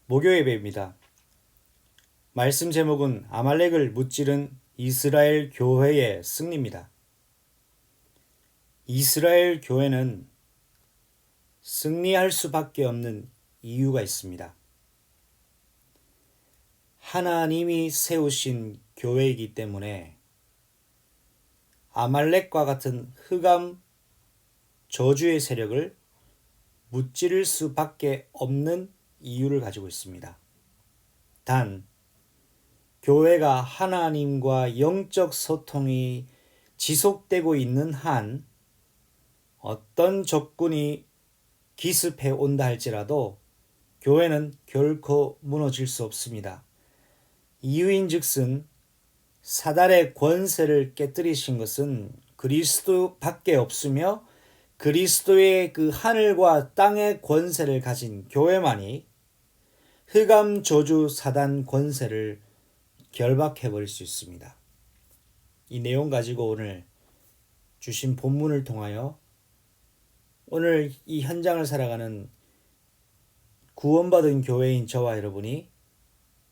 목요예배입니다. 말씀 제목은 아말렉을 무찌른 이스라엘 교회의 승리입니다. 이스라엘 교회는 승리할 수밖에 없는 이유가 있습니다. 하나님이 세우신 교회이기 때문에 아말렉과 같은 흑암 저주의 세력을 무찌를 수밖에 없는 이유를 가지고 있습니다. 단, 교회가 하나님과 영적 소통이 지속되고 있는 한 어떤 적군이 기습해 온다 할지라도 교회는 결코 무너질 수 없습니다. 이유인즉슨 사단의 권세를 깨뜨리신 것은 그리스도밖에 없으며 그리스도의 그 하늘과 땅의 권세를 가진 교회만이 흑암 저주 사단 권세를 결박해 버릴 수 있습니다. 이 내용 가지고 오늘 주신 본문을 통하여 오늘 이 현장을 살아가는 구원받은 교회인 저와 여러분이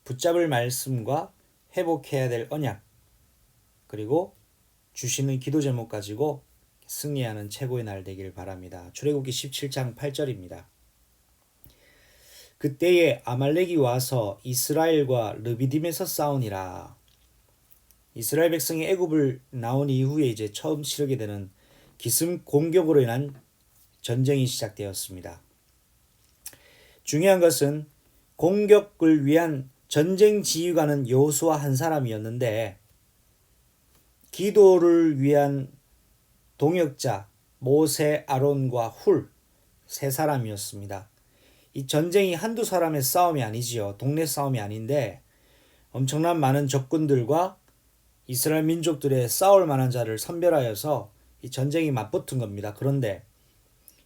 붙잡을 말씀과 회복해야 될 언약, 그리고 주시는 기도 제목 가지고 승리하는 최고의 날 되길 바랍니다. 출애굽기 17장 8절입니다. 그때에 아말렉이 와서 이스라엘과 르비딤에서 싸우니라. 이스라엘 백성이 애굽을 나온 이후에 이제 처음 치르게 되는 기습 공격으로 인한 전쟁이 시작되었습니다. 중요한 것은 공격을 위한 전쟁 지휘관은 여호수아 한 사람이었는데 기도를 위한 동역자 모세, 아론과 훌 세 사람이었습니다. 이 전쟁이 한두 사람의 싸움이 아니지요. 동네 싸움이 아닌데 엄청난 많은 적군들과 이스라엘 민족들의 싸울 만한 자를 선별하여서 이 전쟁이 맞붙은 겁니다. 그런데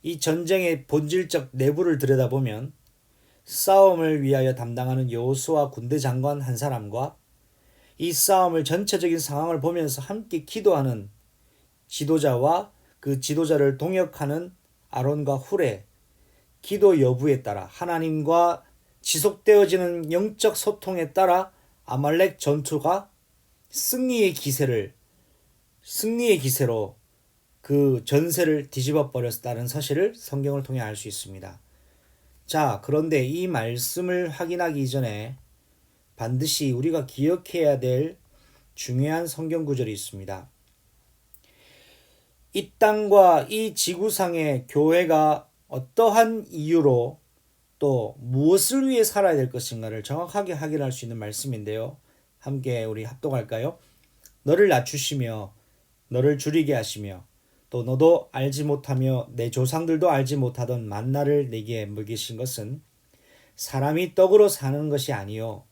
이 전쟁의 본질적 내부를 들여다보면 싸움을 위하여 담당하는 여호수아 군대 장관 한 사람과 이 싸움을 전체적인 상황을 보면서 함께 기도하는 지도자와 그 지도자를 동역하는 아론과 훌의 기도 여부에 따라 하나님과 지속되어지는 영적 소통에 따라 아말렉 전투가 승리의 기세로 그 전세를 뒤집어 버렸다는 사실을 성경을 통해 알 수 있습니다. 자, 그런데 이 말씀을 확인하기 이전에 반드시 우리가 기억해야 될 중요한 성경 구절이 있습니다. 이 땅과 이 지구상의 교회가 어떠한 이유로 또 무엇을 위해 살아야 될 것인가를 정확하게 확인할 수 있는 말씀인데요. 함께 우리 합독할까요? 너를 낮추시며 너를 줄이게 하시며 또 너도 알지 못하며 내 조상들도 알지 못하던 만나를 내게 먹이신 것은 사람이 떡으로 사는 것이 아니요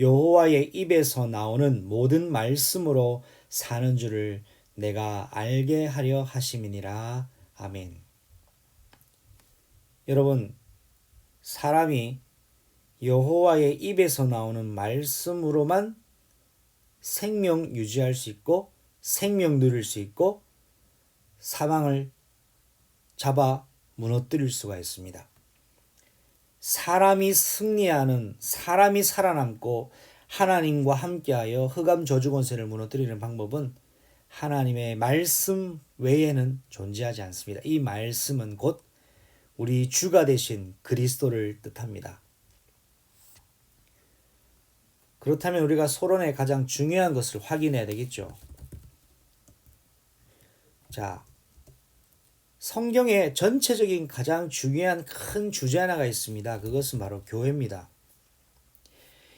여호와의 입에서 나오는 모든 말씀으로 사는 줄을 내가 알게 하려 하심이니라. 아멘. 여러분, 사람이 여호와의 입에서 나오는 말씀으로만 생명 유지할 수 있고 생명 누릴 수 있고 사망을 잡아 무너뜨릴 수가 있습니다. 사람이 승리하는, 사람이 살아남고 하나님과 함께하여 흑암 저주 권세를 무너뜨리는 방법은 하나님의 말씀 외에는 존재하지 않습니다. 이 말씀은 곧 우리 주가 되신 그리스도를 뜻합니다. 그렇다면 우리가 서론의 가장 중요한 것을 확인해야 되겠죠. 자, 성경에 전체적인 가장 중요한 큰 주제 하나가 있습니다. 그것은 바로 교회입니다.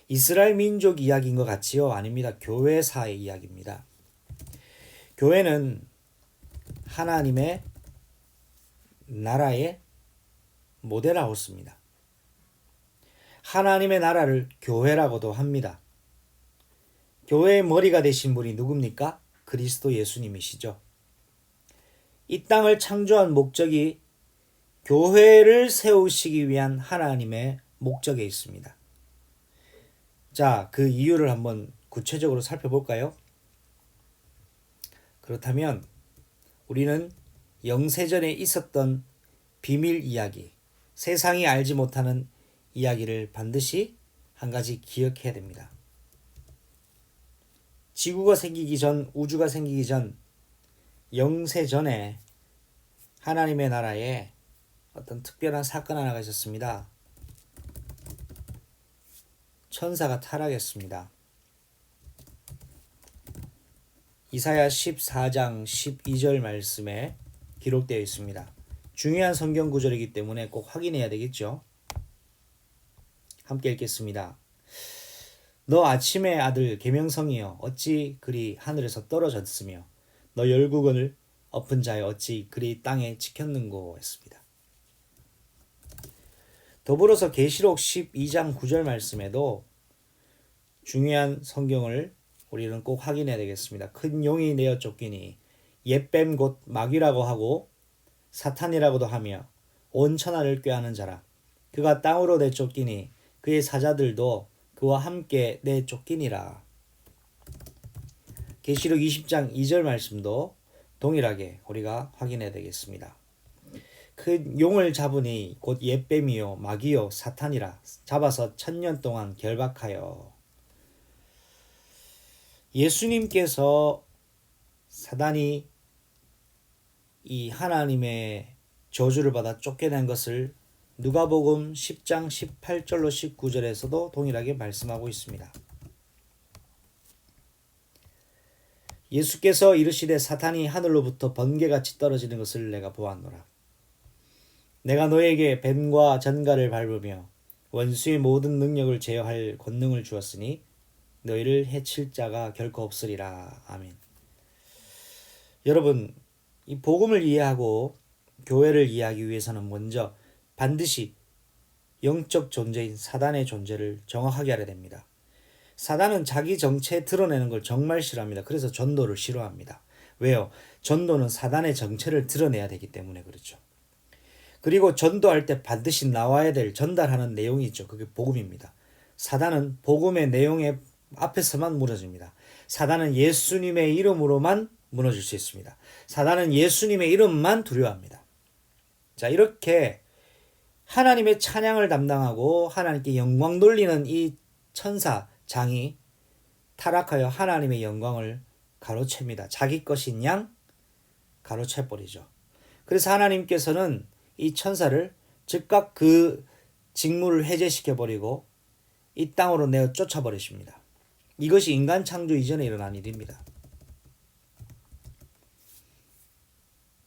이스라엘 민족 이야기인 것 같지요? 아닙니다. 교회사의 이야기입니다. 교회는 하나님의 나라의 모델하우스입니다. 하나님의 나라를 교회라고도 합니다. 교회의 머리가 되신 분이 누굽니까? 그리스도 예수님이시죠. 이 땅을 창조한 목적이 교회를 세우시기 위한 하나님의 목적에 있습니다. 자, 그 이유를 한번 구체적으로 살펴볼까요? 그렇다면 우리는 영세전에 있었던 비밀 이야기, 세상이 알지 못하는 이야기를 반드시 한 가지 기억해야 됩니다. 지구가 생기기 전, 우주가 생기기 전, 영세 전에 하나님의 나라에 어떤 특별한 사건 하나가 있었습니다. 천사가 타락했습니다. 이사야 14장 12절 말씀에 기록되어 있습니다. 중요한 성경 구절이기 때문에 꼭 확인해야 되겠죠. 함께 읽겠습니다. 너 아침의 아들 계명성이여 어찌 그리 하늘에서 떨어졌으며 너 열국을 엎은 자여 어찌 그리 땅에 찍혔는고 했습니다. 더불어서 계시록 12장 9절 말씀에도 중요한 성경을 우리는 꼭 확인해야 되겠습니다. 큰 용이 내어 쫓기니 옛뱀 곧 마귀라고 하고 사탄이라고도 하며 온 천하를 꾀하는 자라. 그가 땅으로 내쫓기니 그의 사자들도 그와 함께 내쫓기니라. 계시록 20장 2절 말씀도 동일하게 우리가 확인해야 되겠습니다. 그 용을 잡으니 곧 옛뱀이요 마귀요 사탄이라. 잡아서 1000년 동안 결박하여. 예수님께서 사단이 이 하나님의 저주를 받아 쫓겨난 것을 누가복음 10장 18절로 19절에서도 동일하게 말씀하고 있습니다. 예수께서 이르시되 사탄이 하늘로부터 번개같이 떨어지는 것을 내가 보았노라. 내가 너에게 뱀과 전갈을 밟으며 원수의 모든 능력을 제어할 권능을 주었으니 너희를 해칠 자가 결코 없으리라. 아멘. 여러분, 이 복음을 이해하고 교회를 이해하기 위해서는 먼저 반드시 영적 존재인 사단의 존재를 정확하게 알아야 됩니다. 사단은 자기 정체 드러내는 걸 정말 싫어합니다. 그래서 전도를 싫어합니다. 왜요? 전도는 사단의 정체를 드러내야 되기 때문에 그렇죠. 그리고 전도할 때 반드시 나와야 될 전달하는 내용이 있죠. 그게 복음입니다. 사단은 복음의 내용에 앞에서만 무너집니다. 사단은 예수님의 이름으로만 무너질 수 있습니다. 사단은 예수님의 이름만 두려워합니다. 자, 이렇게 하나님의 찬양을 담당하고 하나님께 영광 돌리는 이 천사장이 타락하여 하나님의 영광을 가로챕니다. 자기 것인 양 가로채버리죠. 그래서 하나님께서는 이 천사를 즉각 그 직무를 해제시켜버리고 이 땅으로 내어 쫓아버리십니다. 이것이 인간 창조 이전에 일어난 일입니다.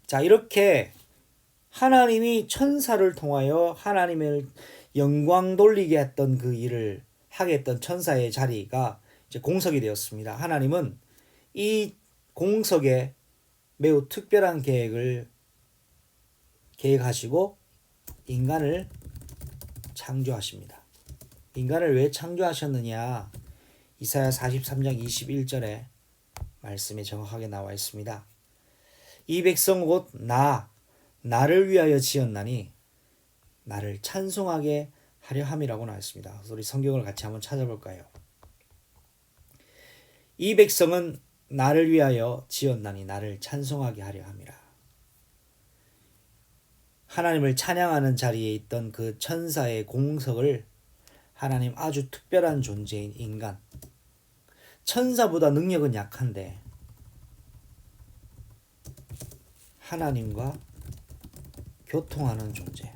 자, 이렇게 하나님이 천사를 통하여 하나님을 영광 돌리게 했던 그 일을 하게 했던 천사의 자리가 이제 공석이 되었습니다. 하나님은 이 공석에 매우 특별한 계획하시고 인간을 창조하십니다. 인간을 왜 창조하셨느냐? 이사야 43장 21절에 말씀이 정확하게 나와 있습니다. 이 백성 곧 나를 위하여 지었나니 나를 찬송하게 하려 함이라고 나왔습니다. 그래서 우리 성경을 같이 한번 찾아볼까요? 이 백성은 나를 위하여 지었나니 나를 찬송하게 하려 함이라. 하나님을 찬양하는 자리에 있던 그 천사의 공석을 하나님 아주 특별한 존재인 인간, 천사보다 능력은 약한데 하나님과 교통하는 존재,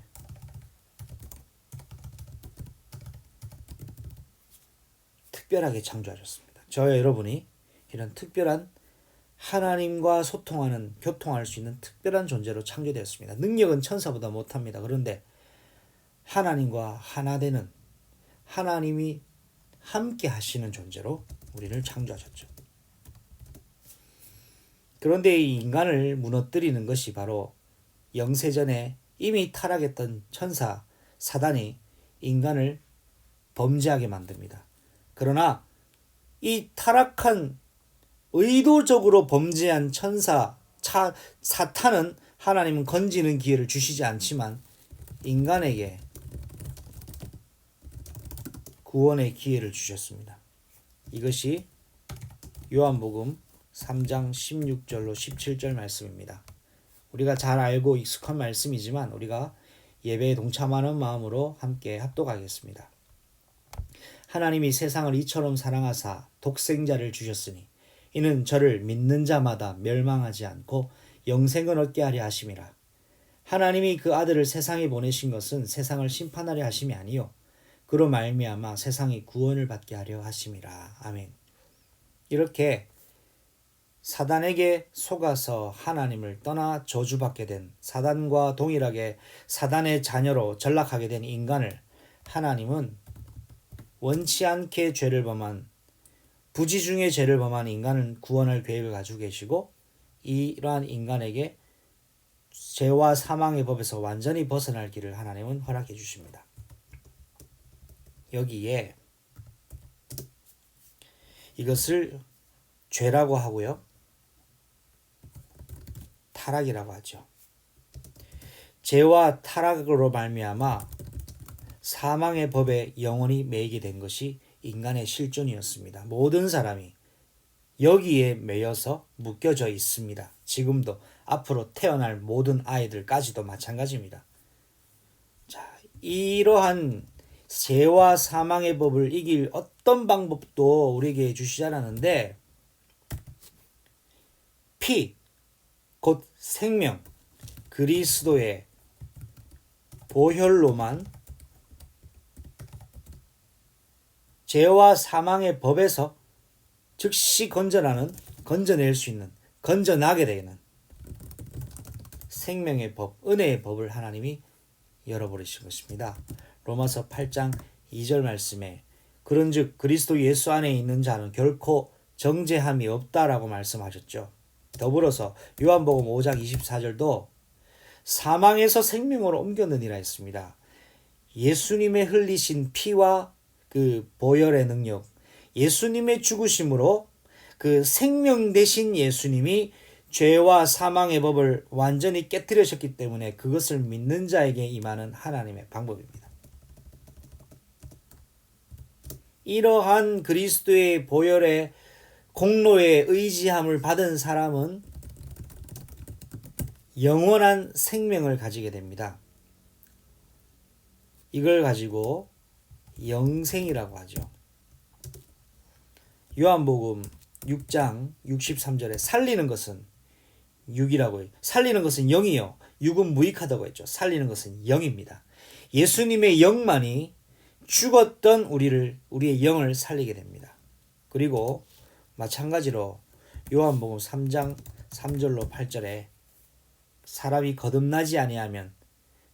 특별하게 창조하셨습니다. 저와 여러분이 이런 특별한 하나님과 소통하는, 교통할 수 있는 특별한 존재로 창조되었습니다. 능력은 천사보다 못합니다. 그런데 하나님과 하나 되는, 하나님이 함께 하시는 존재로 우리를 창조하셨죠. 그런데 이 인간을 무너뜨리는 것이 바로 영세전에 이미 타락했던 천사 사단이 인간을 범죄하게 만듭니다. 그러나 이 타락한, 의도적으로 범죄한 사탄은 하나님은 건지는 기회를 주시지 않지만 인간에게 구원의 기회를 주셨습니다. 이것이 요한복음 3장 16절로 17절 말씀입니다. 우리가 잘 알고 익숙한 말씀이지만 우리가 예배에 동참하는 마음으로 함께 합독하겠습니다. 하나님이 세상을 이처럼 사랑하사 독생자를 주셨으니 이는 저를 믿는 자마다 멸망하지 않고 영생을 얻게 하려 하심이라. 하나님이 그 아들을 세상에 보내신 것은 세상을 심판하려 하심이 아니요 그로 말미암아 세상이 구원을 받게 하려 하심이라. 아멘. 이렇게 사단에게 속아서 하나님을 떠나 저주받게 된, 사단과 동일하게 사단의 자녀로 전락하게 된 인간을 하나님은 원치 않게 죄를 범한, 부지 중에 죄를 범한 인간을 구원할 계획을 가지고 계시고, 이러한 인간에게 죄와 사망의 법에서 완전히 벗어날 길을 하나님은 허락해 주십니다. 여기에 이것을 죄라고 하고요, 타락이라고 하죠. 죄와 타락으로 말미암아 사망의 법에 영원히 매이게 된 것이 인간의 실존이었습니다. 모든 사람이 여기에 매여서 묶여져 있습니다. 지금도 앞으로 태어날 모든 아이들까지도 마찬가지입니다. 자, 이러한 죄와 사망의 법을 이길 어떤 방법도 우리에게 주시지 않았는데, 피, 곧 생명, 그리스도의 보혈로만 죄와 사망의 법에서 즉시 건져낼 수 있는, 건져나게 되는 생명의 법, 은혜의 법을 하나님이 열어버리신 것입니다. 로마서 8장 2절 말씀에 그런즉 그리스도 예수 안에 있는 자는 결코 정죄함이 없다라고 말씀하셨죠. 더불어서 요한복음 5장 24절도 사망에서 생명으로 옮겼느니라 했습니다. 예수님의 흘리신 피와 그 보혈의 능력, 예수님의 죽으심으로 그 생명 되신 예수님이 죄와 사망의 법을 완전히 깨뜨리셨기 때문에 그것을 믿는 자에게 임하는 하나님의 방법입니다. 이러한 그리스도의 보혈의 공로에 의지함을 받은 사람은 영원한 생명을 가지게 됩니다. 이걸 가지고 영생이라고 하죠. 요한복음 6장 63절에 살리는 것은 육이라고 해요. 살리는 것은 영이요, 육은 무익하다고 했죠. 살리는 것은 영입니다. 예수님의 영만이 죽었던 우리의 영을 살리게 됩니다. 그리고 마찬가지로 요한복음 3장 3절로 8절에 사람이 거듭나지 아니하면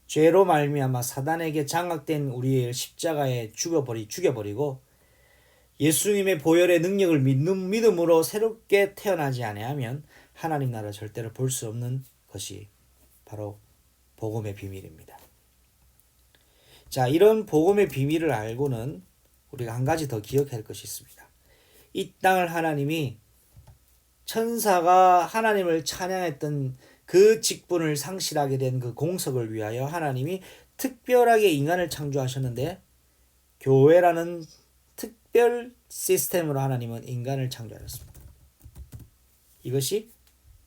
죄로 말미암아 사단에게 장악된 우리의 십자가에 죽여버리고 예수님의 보혈의 능력을 믿음으로 새롭게 태어나지 아니하면 하나님 나라 절대로 볼 수 없는 것이 바로 복음의 비밀입니다. 자, 이런 복음의 비밀을 알고는 우리가 한 가지 더 기억해야 할 것이 있습니다. 이 땅을 하나님이 천사가 하나님을 찬양했던 그 직분을 상실하게 된 그 공석을 위하여 하나님이 특별하게 인간을 창조하셨는데, 교회라는 특별 시스템으로 하나님은 인간을 창조하셨습니다. 이것이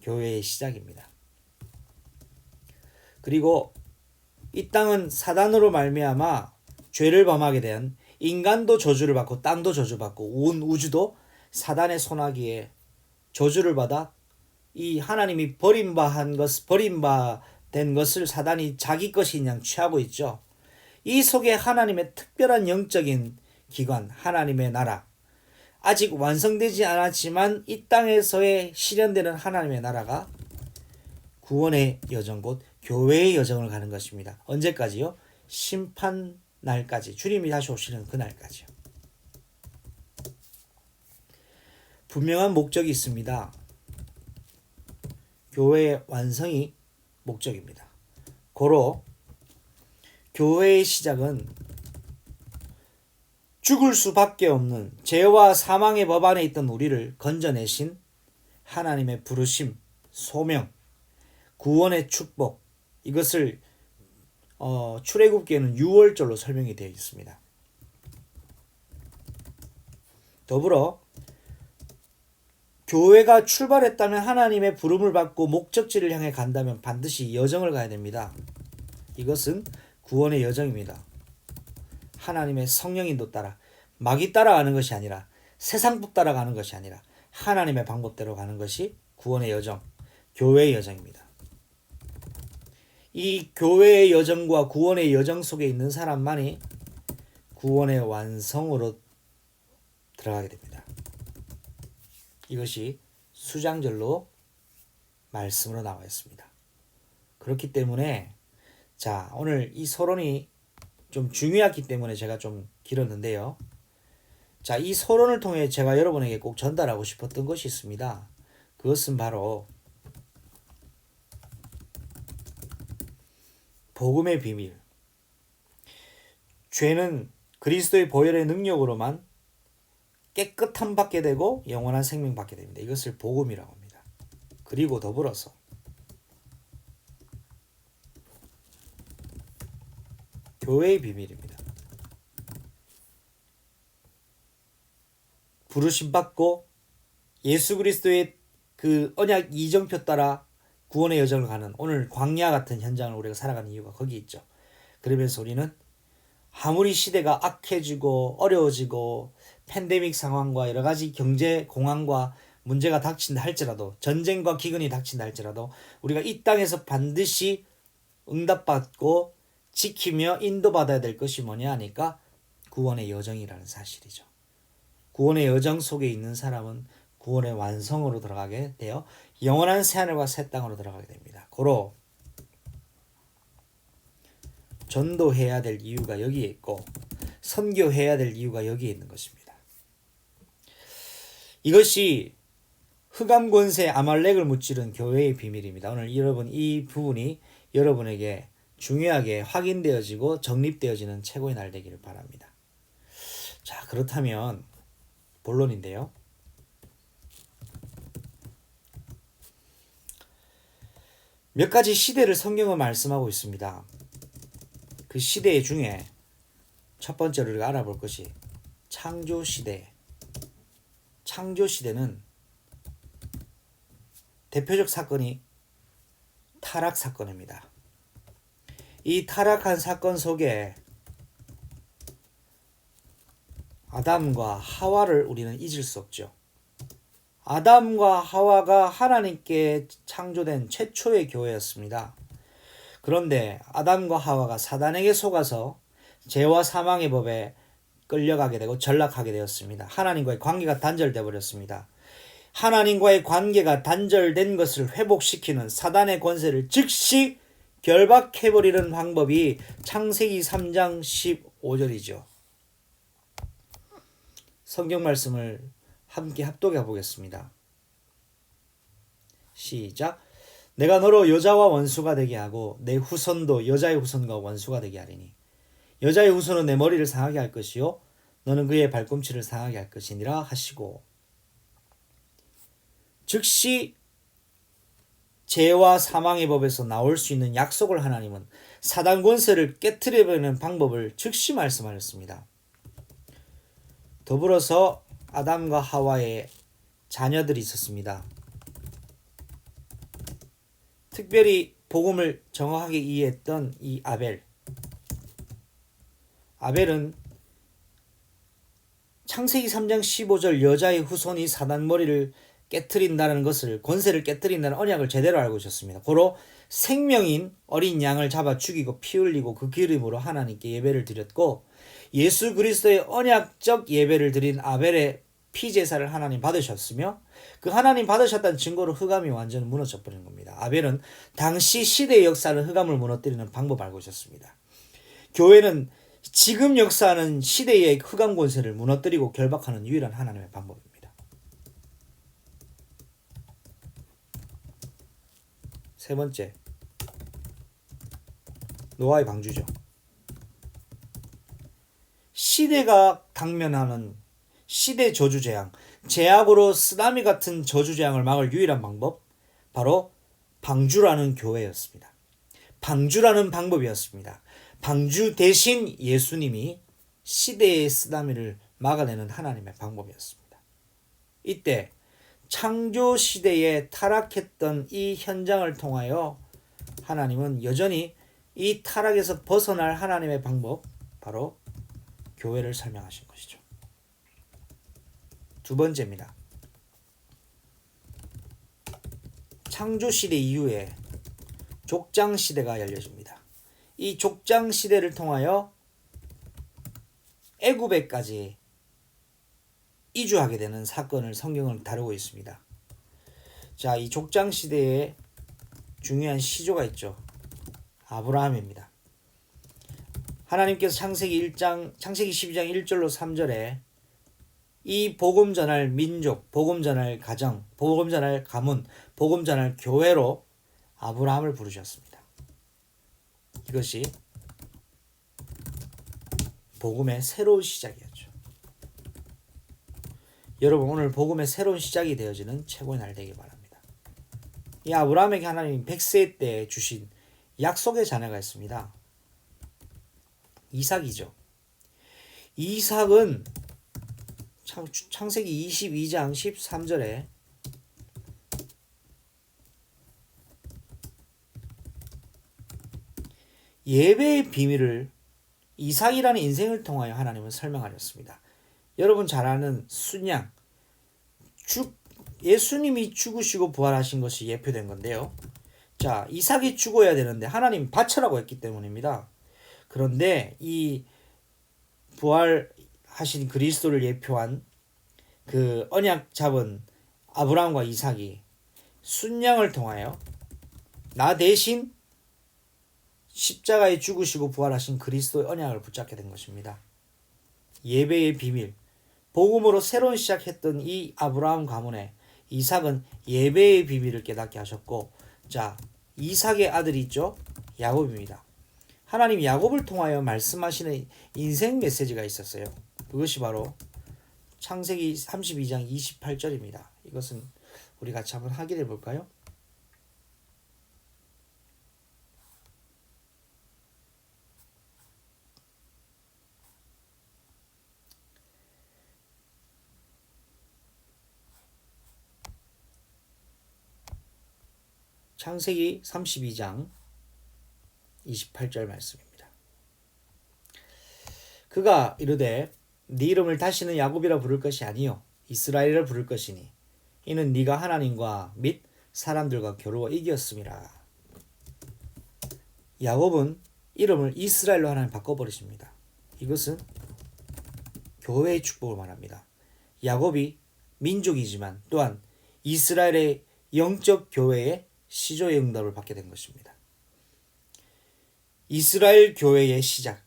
교회의 시작입니다. 그리고 이 땅은 사단으로 말미암아 죄를 범하게 된, 인간도 저주를 받고 땅도 저주받고 온 우주도 사단의 손아귀에 저주를 받아 이 하나님이 버림받은 것을 사단이 자기 것인 양 취하고 있죠. 이 속에 하나님의 특별한 영적인 기관, 하나님의 나라, 아직 완성되지 않았지만 이 땅에서의 실현되는 하나님의 나라가 구원의 여정, 곧 교회의 여정을 가는 것입니다. 언제까지요? 심판 날까지, 주님이 다시 오시는 그날까지요. 분명한 목적이 있습니다. 교회의 완성이 목적입니다. 고로 교회의 시작은 죽을 수밖에 없는 죄와 사망의 법 안에 있던 우리를 건져내신 하나님의 부르심, 소명, 구원의 축복, 이것을 출애굽기에는 6월절로 설명이 되어 있습니다. 더불어 교회가 출발했다면, 하나님의 부름을 받고 목적지를 향해 간다면 반드시 여정을 가야 됩니다. 이것은 구원의 여정입니다. 하나님의 성령인도 따라 마귀 따라가는 것이 아니라 세상법 따라가는 것이 아니라 하나님의 방법대로 가는 것이 구원의 여정, 교회의 여정입니다. 이 교회의 여정과 구원의 여정 속에 있는 사람만이 구원의 완성으로 들어가게 됩니다. 이것이 수장절로 말씀으로 나와 있습니다. 그렇기 때문에 자, 오늘 이 서론이 좀 중요했기 때문에 제가 좀 길었는데요. 자, 이 서론을 통해 제가 여러분에게 꼭 전달하고 싶었던 것이 있습니다. 그것은 바로 복음의 비밀. 죄는 그리스도의 보혈의 능력으로만 깨끗함 받게 되고 영원한 생명 받게 됩니다. 이것을 복음이라고 합니다. 그리고 더불어서 교회의 비밀입니다. 부르심 받고 예수 그리스도의 그 언약 이정표 따라 구원의 여정을 가는 오늘 광야 같은 현장을 우리가 살아가는 이유가 거기 있죠. 그러면서 우리는 아무리 시대가 악해지고 어려워지고 팬데믹 상황과 여러 가지 경제 공황과 문제가 닥친다 할지라도 전쟁과 기근이 닥친다 할지라도 우리가 이 땅에서 반드시 응답받고 지키며 인도받아야 될 것이 뭐냐 하니까 구원의 여정이라는 사실이죠. 구원의 여정 속에 있는 사람은 구원의 완성으로 들어가게 되어 영원한 새하늘과 새 땅으로 들어가게 됩니다. 고로 전도해야 될 이유가 여기에 있고 선교해야 될 이유가 여기에 있는 것입니다. 이것이 흑암 권세 아말렉을 무찌른 교회의 비밀입니다. 오늘 여러분 이 부분이 여러분에게 중요하게 확인되어지고 정립되어지는 최고의 날 되기를 바랍니다. 자, 그렇다면 본론인데요. 몇 가지 시대를 성경은 말씀하고 있습니다. 그 시대 중에 첫 번째로 우리가 알아볼 것이 창조 시대. 창조 시대는 대표적 사건이 타락 사건입니다. 이 타락한 사건 속에 아담과 하와를 우리는 잊을 수 없죠. 아담과 하와가 하나님께 창조된 최초의 교회였습니다. 그런데 아담과 하와가 사단에게 속아서 죄와 사망의 법에 끌려가게 되고 전락하게 되었습니다. 하나님과의 관계가 단절되어 버렸습니다. 하나님과의 관계가 단절된 것을 회복시키는 사단의 권세를 즉시 결박해버리는 방법이 창세기 3장 15절이죠. 성경 말씀을 함께 합독해 보겠습니다. 시작. 내가 너로 여자와 원수가 되게 하고 내 후손도 여자의 후손과 원수가 되게 하리니 여자의 후손은 내 머리를 상하게 할 것이요 너는 그의 발꿈치를 상하게 할 것이니라 하시고, 즉시 죄와 사망의 법에서 나올 수 있는 약속을 하나님은 사단 권세를 깨트려버리는 방법을 즉시 말씀하셨습니다. 더불어서 아담과 하와의 자녀들이 있었습니다. 특별히 복음을 정확하게 이해했던 이 아벨은 창세기 3장 15절 여자의 후손이 사단 머리를 깨트린다는 것을, 권세를 깨트린다는 언약을 제대로 알고 있었습니다. 고로 생명인 어린 양을 잡아 죽이고 피 흘리고 그 기름으로 하나님께 예배를 드렸고, 예수 그리스도의 언약적 예배를 드린 아벨의 피제사를 하나님 받으셨으며, 그 하나님 받으셨다는 증거로 흑암이 완전히 무너져 버린 겁니다. 아벨은 당시 시대의 역사를 흑암을 무너뜨리는 방법 알고 있었습니다. 교회는 지금 역사하는 시대의 흑암 권세를 무너뜨리고 결박하는 유일한 하나님의 방법입니다. 세 번째, 노아의 방주죠. 시대가 당면하는 시대 저주재앙, 제약으로 쓰나미 같은 저주재앙을 막을 유일한 방법, 바로 방주라는 교회였습니다. 방주라는 방법이었습니다. 방주 대신 예수님이 시대의 쓰나미를 막아내는 하나님의 방법이었습니다. 이때 창조 시대에 타락했던 이 현장을 통하여 하나님은 여전히 이 타락에서 벗어날 하나님의 방법, 바로 교회를 설명하신 것이죠. 두 번째입니다. 창조시대 이후에 족장시대가 열려집니다. 이 족장시대를 통하여 애굽에까지 이주하게 되는 사건을 성경은 다루고 있습니다. 자, 이 족장시대에 중요한 시조가 있죠. 아브라함입니다. 하나님께서 창세기 12장 1절로 3절에 이 복음 전할 민족, 복음 전할 가정, 복음 전할 가문, 복음 전할 교회로 아브라함을 부르셨습니다. 이것이 복음의 새로운 시작이었죠. 여러분, 오늘 복음의 새로운 시작이 되어지는 최고의 날 되길 바랍니다. 이 아브라함에게 하나님 100세 때 주신 약속의 자녀가 있습니다. 이삭이죠. 이삭은 창세기 22장 13절에 예배의 비밀을 이삭이라는 인생을 통하여 하나님은 설명하셨습니다. 여러분 잘 아는 순양, 예수님이 죽으시고 부활하신 것이 예표된 건데요. 자, 이삭이 죽어야 되는데 하나님 바쳐라고 했기 때문입니다. 그런데 이 부활하신 그리스도를 예표한 그 언약 잡은 아브라함과 이삭이 순양을 통하여 나 대신 십자가에 죽으시고 부활하신 그리스도의 언약을 붙잡게 된 것입니다. 예배의 비밀, 복음으로 새로운 시작했던 이 아브라함 가문에 이삭은 예배의 비밀을 깨닫게 하셨고, 자, 이삭의 아들이 있죠? 야곱입니다. 하나님 야곱을 통하여 말씀하시는 인생 메시지가 있었어요. 그것이 바로 창세기 32장 28절입니다. 이것은 우리 같이 한번 확인해 볼까요? 창세기 32장 28절 말씀입니다. 그가 이르되 네 이름을 다시는 야곱이라 부를 것이 아니요 이스라엘이라 부를 것이니 이는 네가 하나님과 및 사람들과 겨루어 이겼음이라. 야곱은 이름을 이스라엘로 하나님 바꿔버리십니다. 이것은 교회의 축복을 말합니다. 야곱이 민족이지만 또한 이스라엘의 영적 교회의 시조의 응답을 받게 된 것입니다. 이스라엘 교회의 시작,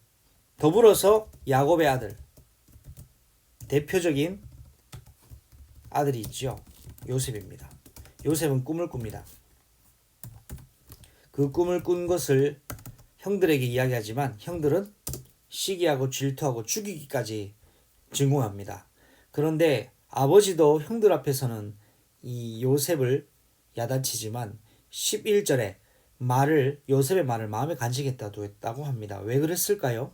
더불어서 야곱의 아들, 대표적인 아들이 있죠. 요셉입니다. 요셉은 꿈을 꿉니다. 그 꿈을 꾼 것을 형들에게 이야기하지만 형들은 시기하고 질투하고 죽이기까지 증오합니다. 그런데 아버지도 형들 앞에서는 이 요셉을 야단치지만 11절에 요셉의 말을 마음에 간직했다고 했다고 합니다. 왜 그랬을까요?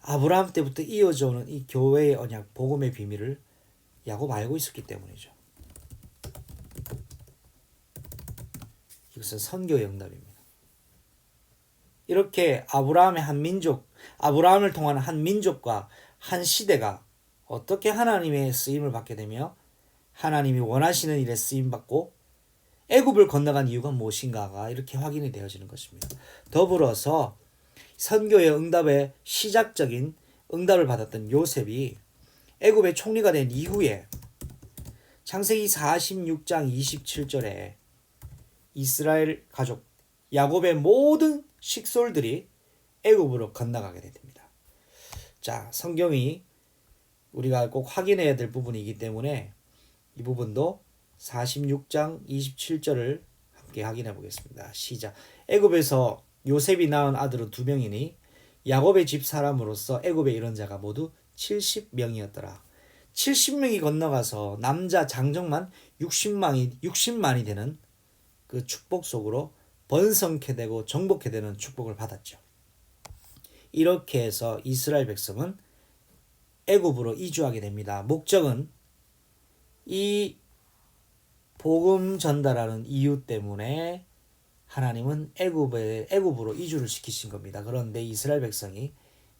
아브라함 때부터 이어져 오는 이 교회의 언약, 복음의 비밀을 야곱 알고 있었기 때문이죠. 이것은 선교의 응답입니다. 이렇게 아브라함의 한 민족, 아브라함을 통한 한 민족과 한 시대가 어떻게 하나님의 쓰임을 받게 되며 하나님이 원하시는 일에 쓰임받고 애굽을 건너간 이유가 무엇인가가 이렇게 확인이 되어지는 것입니다. 더불어서 선교의 응답의 시작적인 응답을 받았던 요셉이 애굽의 총리가 된 이후에 창세기 46장 27절에 이스라엘 가족 야곱의 모든 식솔들이 애굽으로 건너가게 됩니다. 자, 성경이 우리가 꼭 확인해야 될 부분이기 때문에 이 부분도 46장 27절을 함께 확인해 보겠습니다. 시작. 애굽에서 요셉이 낳은 아들은 2명이니 야곱의 집 사람으로서 애굽에 이른 자가 모두 70명이었더라. 70명이 건너가서 남자 장정만 60만이 되는 그 축복 속으로 번성케 되고 정복케 되는 축복을 받았죠. 이렇게 해서 이스라엘 백성은 애굽으로 이주하게 됩니다. 목적은 이 복음 전달하는 이유 때문에 하나님은 애굽으로 이주를 시키신 겁니다. 그런데 이스라엘 백성이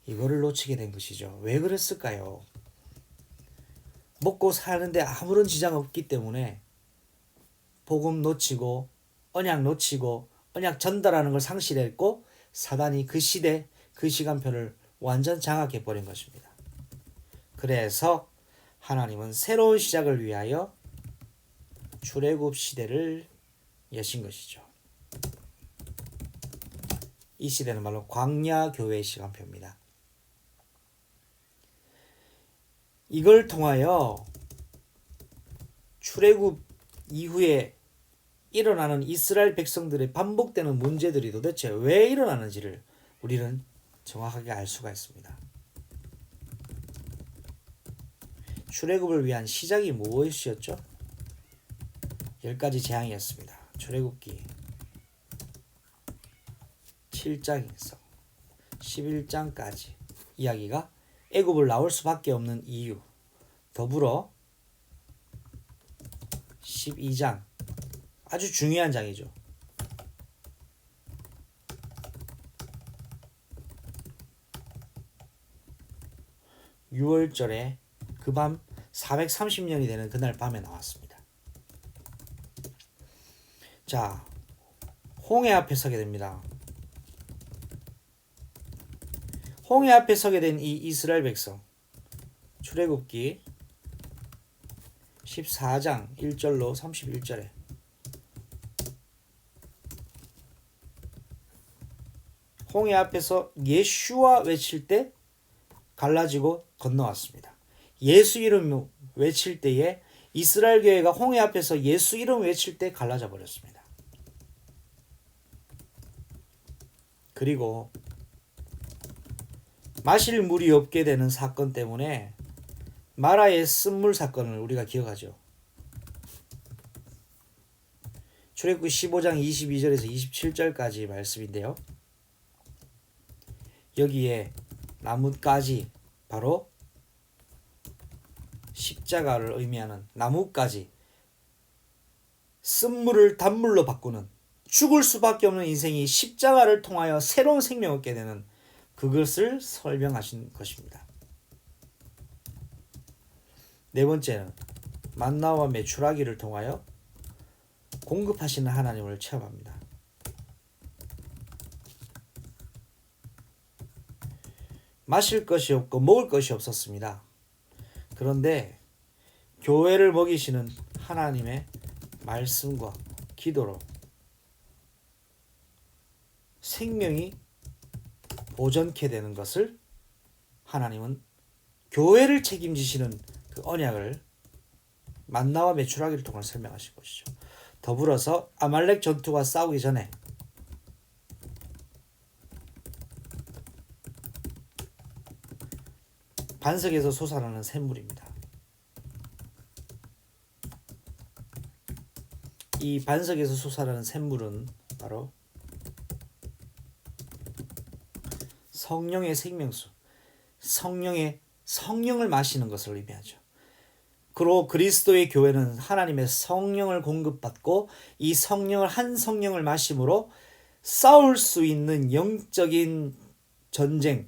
이거를 놓치게 된 것이죠. 왜 그랬을까요? 먹고 사는데 아무런 지장 없기 때문에 복음 놓치고 언약 놓치고 언약 전달하는 걸 상실했고 사단이 그 시대 그 시간표를 완전 장악해 버린 것입니다. 그래서 하나님은 새로운 시작을 위하여 출애굽 시대를 여신 것이죠. 이 시대는 말로 광야 교회의 시간표입니다. 이걸 통하여 출애굽 이후에 일어나는 이스라엘 백성들의 반복되는 문제들이 도대체 왜 일어나는지를 우리는 정확하게 알 수가 있습니다. 출애굽을 위한 시작이 무엇이었죠? 10가지 재앙이었습니다. 출애굽기 7장에서 11장까지 이야기가 애굽을 나올 수밖에 없는 이유, 더불어 12장 아주 중요한 장이죠. 유월절에 그 밤 430년이 되는 그날 밤에 나왔습니다. 자, 홍해 앞에 서게 됩니다. 홍해 앞에 서게 된 이 이스라엘 백성, 출애굽기 14장 1절로 31절에 홍해 앞에서 예슈와 외칠 때 갈라지고 건너왔습니다. 예수 이름 외칠 때에 이스라엘 교회가 홍해 앞에서 예수 이름 외칠 때 갈라져 버렸습니다. 그리고 마실 물이 없게 되는 사건 때문에 마라의 쓴물 사건을 우리가 기억하죠. 출애굽기 15장 22절에서 27절까지 말씀인데요. 여기에 나뭇가지, 바로 십자가를 의미하는 나뭇가지, 쓴물을 단물로 바꾸는 죽을 수밖에 없는 인생이 십자가를 통하여 새로운 생명을 얻게 되는 그것을 설명하신 것입니다. 네 번째는 만나와 메추라기를 통하여 공급하시는 하나님을 체험합니다. 마실 것이 없고 먹을 것이 없었습니다. 그런데 교회를 먹이시는 하나님의 말씀과 기도로 생명이 보존케 되는 것을 하나님은 교회를 책임지시는 그 언약을 만나와 메추라기를 통해 설명하신 것이죠. 더불어서 아말렉 전투가 싸우기 전에 반석에서 솟아나는 샘물입니다. 이 반석에서 솟아나는 샘물은 바로 성령의 생명수, 성령을 마시는 것을 의미하죠. 그리고 그리스도의 교회는 하나님의 성령을 공급받고 이 성령을 한 성령을 마심으로 싸울 수 있는 영적인 전쟁,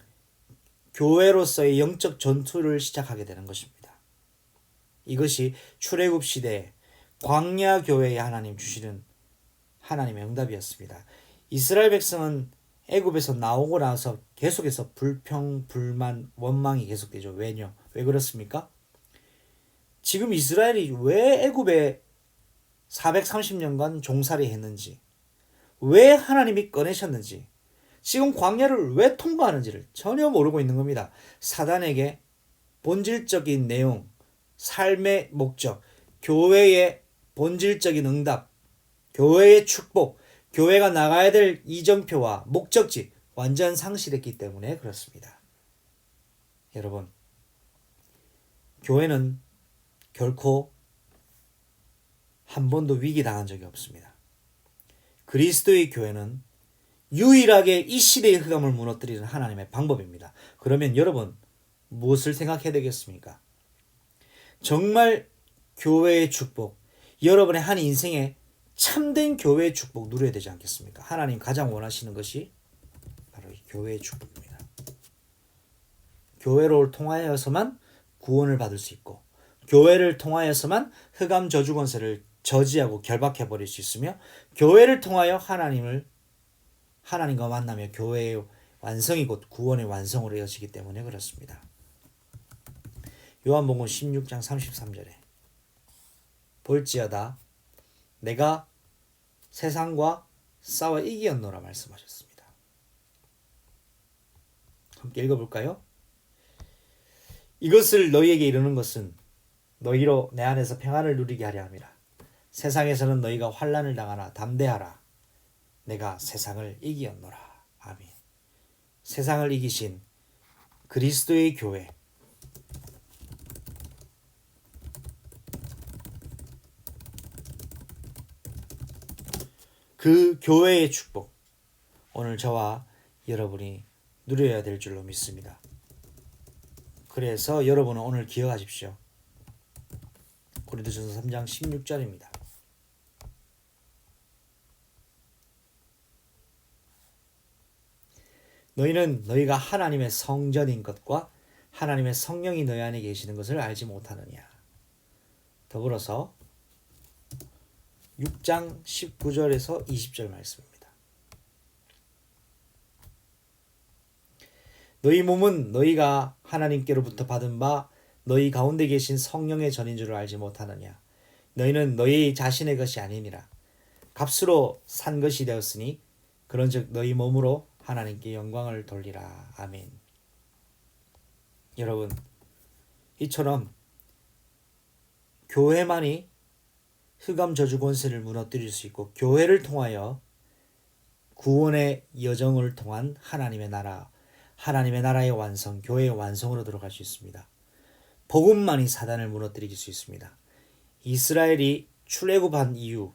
교회로서의 영적 전투를 시작하게 되는 것입니다. 이것이 출애굽 시대에 광야 교회에 하나님 주시는 하나님의 응답이었습니다. 이스라엘 백성은 애굽에서 나오고 나서 계속해서 불평, 불만, 원망이 계속되죠. 왜냐? 왜 그렇습니까? 지금 이스라엘이 왜 애굽에 430년간 종살이 했는지, 왜 하나님이 꺼내셨는지, 지금 광야를 왜 통과하는지를 전혀 모르고 있는 겁니다. 사단에게 본질적인 내용, 삶의 목적, 교회의 본질적인 응답, 교회의 축복, 교회가 나가야 될 이정표와 목적지 완전 상실했기 때문에 그렇습니다. 여러분, 교회는 결코 한 번도 위기당한 적이 없습니다. 그리스도의 교회는 유일하게 이 시대의 흑암을 무너뜨리는 하나님의 방법입니다. 그러면 여러분 무엇을 생각해야 되겠습니까? 정말 교회의 축복, 여러분의 한 인생의 참된 교회의 축복 누려야 되지 않겠습니까? 하나님 가장 원하시는 것이 바로 이 교회의 축복입니다. 교회를 통하여서만 구원을 받을 수 있고, 교회를 통하여서만 흑암 저주 권세를 저지하고 결박해 버릴 수 있으며, 교회를 통하여 하나님과 만나며 교회의 완성이 곧 구원의 완성으로 이어지기 때문에 그렇습니다. 요한복음 16장 33절에 볼지어다 내가 세상과 싸워 이기었노라 말씀하셨습니다. 함께 읽어볼까요? 이것을 너희에게 이르는 것은 너희로 내 안에서 평안을 누리게 하려 함이라. 세상에서는 너희가 환난을 당하나 담대하라. 내가 세상을 이기었노라. 아멘. 세상을 이기신 그리스도의 교회, 그 교회의 축복, 오늘 저와 여러분이 누려야 될 줄로 믿습니다. 그래서 여러분은 오늘 기억하십시오. 고린도전서 3장 16절입니다. 너희는 너희가 하나님의 성전인 것과 하나님의 성령이 너희 안에 계시는 것을 알지 못하느냐. 더불어서 6장 19절에서 20절 말씀입니다. 너희 몸은 너희가 하나님께로부터 받은 바 너희 가운데 계신 성령의 전인 줄을 알지 못하느냐. 너희는 너희 자신의 것이 아니니라. 값으로 산 것이 되었으니 그런즉 너희 몸으로 하나님께 영광을 돌리라. 아멘. 여러분, 이처럼 교회만이 흑암 저주 권세를 무너뜨릴 수 있고, 교회를 통하여 구원의 여정을 통한 하나님의 나라의 완성, 교회의 완성으로 들어갈 수 있습니다. 복음만이 사단을 무너뜨릴 수 있습니다. 이스라엘이 출애굽한 이유,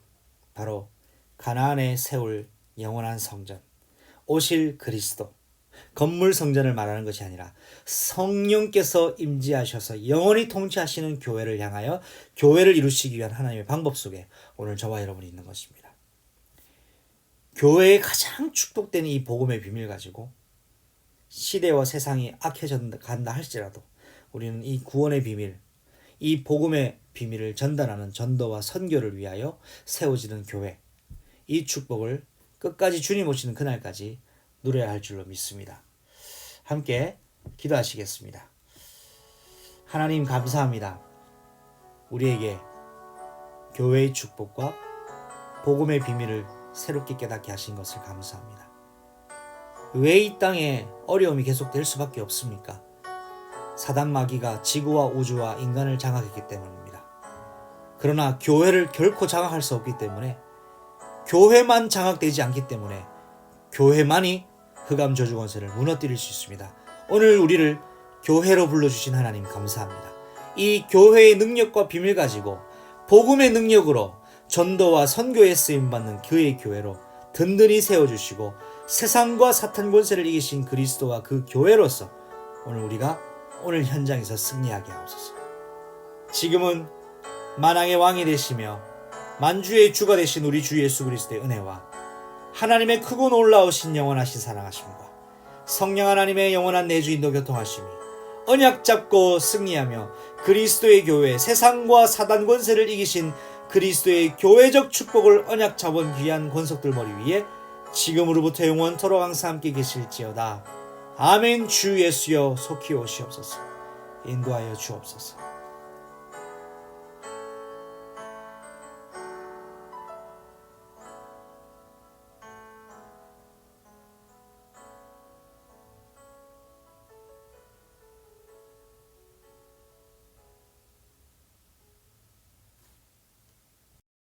바로 가나안에 세울 영원한 성전, 오실 그리스도, 건물 성전을 말하는 것이 아니라 성령께서 임재하셔서 영원히 통치하시는 교회를 향하여 교회를 이루시기 위한 하나님의 방법 속에 오늘 저와 여러분이 있는 것입니다. 교회에 가장 축복되는 이 복음의 비밀 가지고 시대와 세상이 악해져 간다 할지라도 우리는 이 구원의 비밀, 이 복음의 비밀을 전달하는 전도와 선교를 위하여 세워지는 교회, 이 축복을 끝까지 주님 오시는 그날까지 누려야 할 줄로 믿습니다. 함께 기도하시겠습니다. 하나님 감사합니다. 우리에게 교회의 축복과 복음의 비밀을 새롭게 깨닫게 하신 것을 감사합니다. 왜 이 땅에 어려움이 계속될 수밖에 없습니까? 사단 마귀가 지구와 우주와 인간을 장악했기 때문입니다. 그러나 교회를 결코 장악할 수 없기 때문에, 교회만 장악되지 않기 때문에 교회만이 흑암 저주 권세를 무너뜨릴 수 있습니다. 오늘 우리를 교회로 불러주신 하나님 감사합니다. 이 교회의 능력과 비밀 가지고 복음의 능력으로 전도와 선교에 쓰임받는 그의 교회로 든든히 세워주시고, 세상과 사탄 권세를 이기신 그리스도와 그 교회로서 오늘 현장에서 승리하게 하옵소서. 지금은 만왕의 왕이 되시며 만주의 주가 되신 우리 주 예수 그리스도의 은혜와 하나님의 크고 놀라우신 영원하신 사랑하심과 성령 하나님의 영원한 내주 인도 교통하심이 언약 잡고 승리하며 그리스도의 교회, 세상과 사단 권세를 이기신 그리스도의 교회적 축복을 언약 잡은 귀한 권속들 머리 위에 지금으로부터 영원토록 항상 함께 계실지어다. 아멘. 주 예수여 속히 오시옵소서. 인도하여 주옵소서.